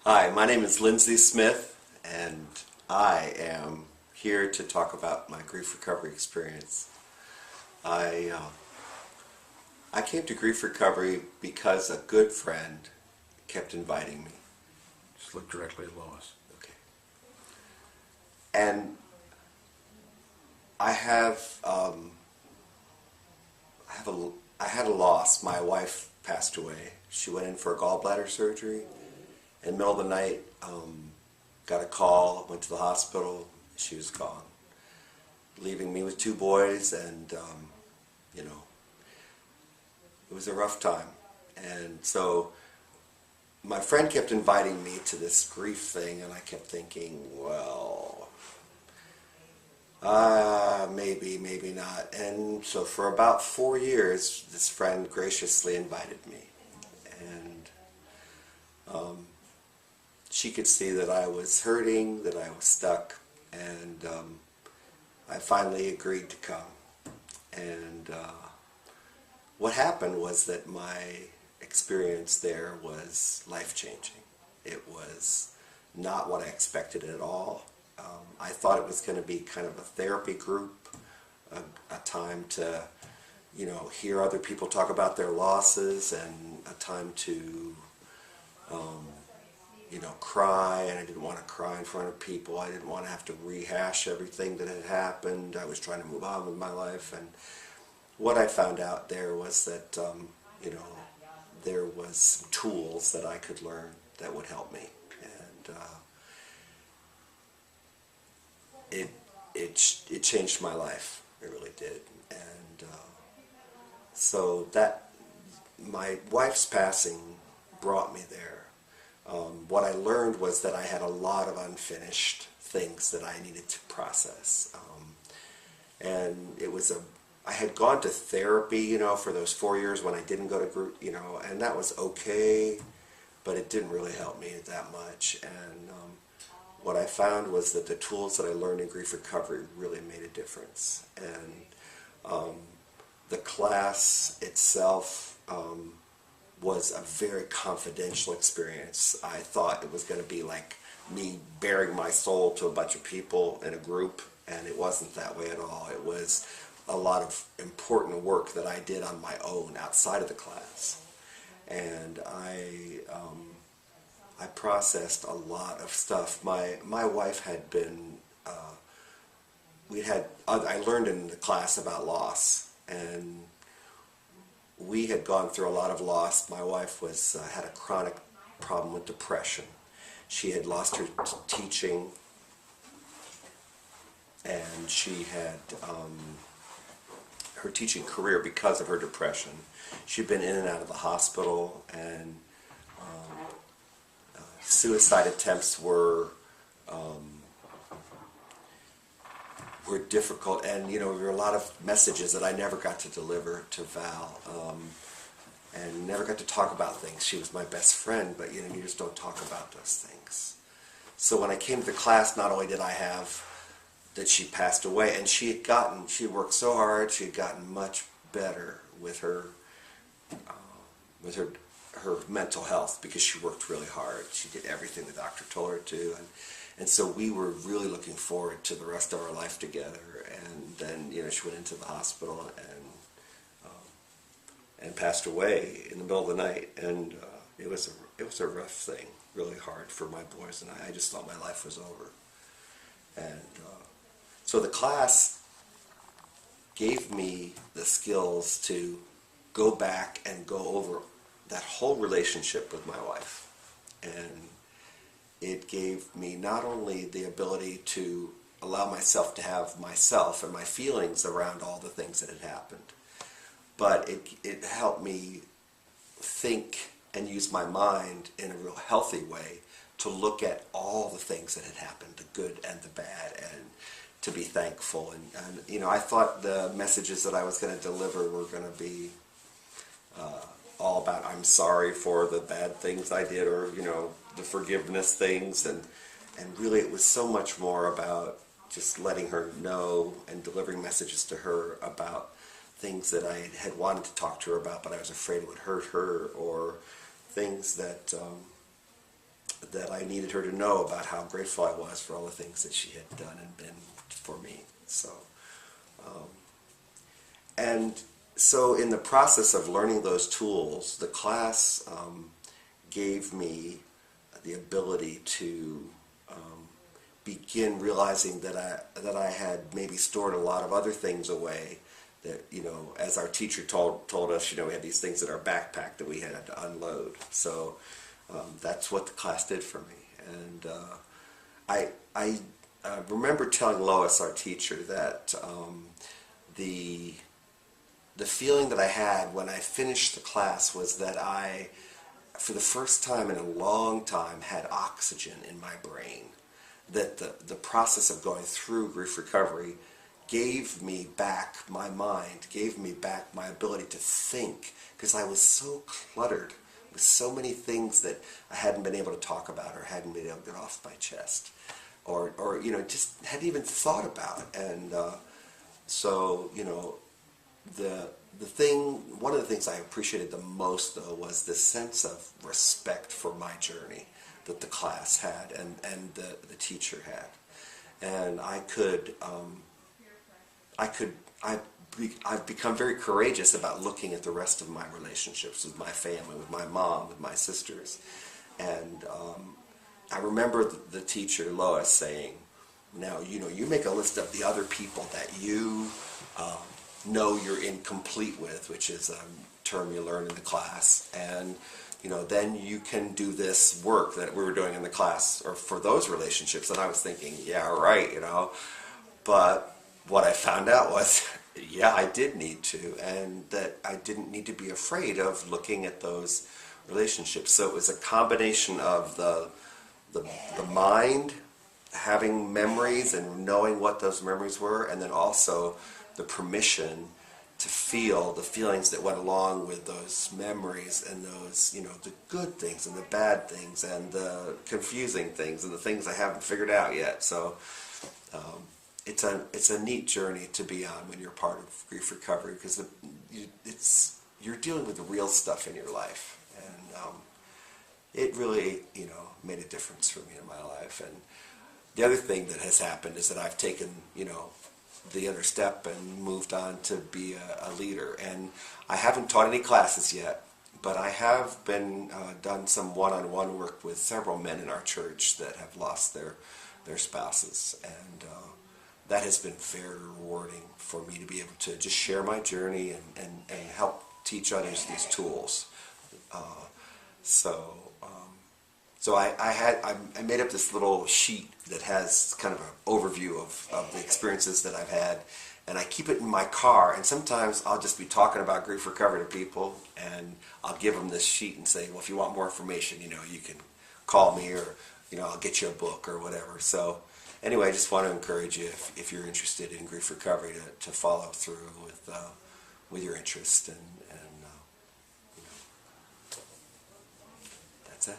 Hi, my name is Lindsay Smith, and I am here to talk about my grief recovery experience. I I came to grief recovery because a good friend kept inviting me. Just look directly at Lois. Okay, and I have I had a loss. My wife passed away. She went in for a gallbladder surgery. In the middle of the night, got a call, went to the hospital, she was gone, leaving me with two boys, and, you know, it was a rough time. And so my friend kept inviting me to this grief thing, and I kept thinking, well, maybe, maybe not. And so for about 4 years, this friend graciously invited me. And she could see that I was hurting, that I was stuck, and I finally agreed to come. And what happened was that my experience there was life-changing. It was not what I expected at all. I thought it was going to be kind of a therapy group, a time to, you know, hear other people talk about their losses, and a time to you know, cry, and I didn't want to cry in front of people. I didn't want to have to rehash everything that had happened. I was trying to move on with my life, and what I found out there was that, you know, there was some tools that I could learn that would help me, and it changed my life. It really did, and so that my wife's passing brought me there. What I learned was that I had a lot of unfinished things that I needed to process. And it was I had gone to therapy, you know, for those 4 years when I didn't go to group, you know, and that was okay, but it didn't really help me that much. And what I found was that the tools that I learned in grief recovery really made a difference. And the class itself, was a very confidential experience. I thought it was going to be like me bearing my soul to a bunch of people in a group, and it wasn't that way at all. It was a lot of important work that I did on my own outside of the class, and I processed a lot of stuff. My wife had been I learned in the class about loss, and we had gone through a lot of loss. My wife had a chronic problem with depression. She had lost her teaching, and she had her teaching career because of her depression. She'd been in and out of the hospital, and suicide attempts were difficult, and you know, there were a lot of messages that I never got to deliver to Val, and never got to talk about things. She was my best friend, but you know, you just don't talk about those things. So when I came to the class, not only did I have that she passed away, and she had worked so hard, she had gotten much better with her her mental health, because she worked really hard. She did everything the doctor told her to, and so we were really looking forward to the rest of our life together. And then, you know, she went into the hospital and passed away in the middle of the night. And it was a rough thing, really hard for my boys, and I just thought my life was over. And so the class gave me the skills to go back and go over that whole relationship with my wife. And it gave me not only the ability to allow myself to have myself and my feelings around all the things that had happened, but it helped me think and use my mind in a real healthy way to look at all the things that had happened, the good and the bad, and to be thankful. And you know, I thought the messages that I was going to deliver were going to be all about I'm sorry for the bad things I did, or you know, the forgiveness things, and really it was so much more about just letting her know and delivering messages to her about things that I had wanted to talk to her about, but I was afraid it would hurt her, or things that that I needed her to know about how grateful I was for all the things that she had done and been for me. So, and so in the process of learning those tools, the class gave me the ability to begin realizing that I had maybe stored a lot of other things away. That, you know, as our teacher told us, you know, we had these things in our backpack that we had to unload. So that's what the class did for me. And I remember telling Lois, our teacher, that the feeling that I had when I finished the class was that I, for the first time in a long time, had oxygen in my brain. That the process of going through grief recovery gave me back my mind, gave me back my ability to think, because I was so cluttered with so many things that I hadn't been able to talk about or hadn't been able to get off my chest, or you know, just hadn't even thought about. And so, you know, one of the things I appreciated the most, though, was this sense of respect for my journey that the class had and the teacher had. And I've become very courageous about looking at the rest of my relationships with my family, with my mom, with my sisters. And I remember the teacher, Lois, saying, now, you know, you make a list of the other people that you know you're incomplete with, which is a term you learn in the class, and you know, then you can do this work that we were doing in the class, or for those relationships. And I was thinking, yeah, right, you know. But what I found out was, yeah, I did need to, and that I didn't need to be afraid of looking at those relationships. So it was a combination of the mind having memories and knowing what those memories were, and then also the permission to feel the feelings that went along with those memories, and those, you know, the good things and the bad things and the confusing things and the things I haven't figured out yet. So it's a neat journey to be on when you're part of grief recovery, because you're dealing with the real stuff in your life, and it really, you know, made a difference for me in my life. And the other thing that has happened is that I've taken, you know, the other step and moved on to be a leader. And I haven't taught any classes yet, but I have been done some one-on-one work with several men in our church that have lost their spouses, and that has been very rewarding for me to be able to just share my journey and help teach others these tools. So I made up this little sheet that has kind of an overview of the experiences that I've had, and I keep it in my car, and sometimes I'll just be talking about grief recovery to people, and I'll give them this sheet and say, well, if you want more information, you know, you can call me, or, you know, I'll get you a book or whatever. So anyway, I just want to encourage you, if you're interested in grief recovery, to follow through with your interest, and you know, that's it.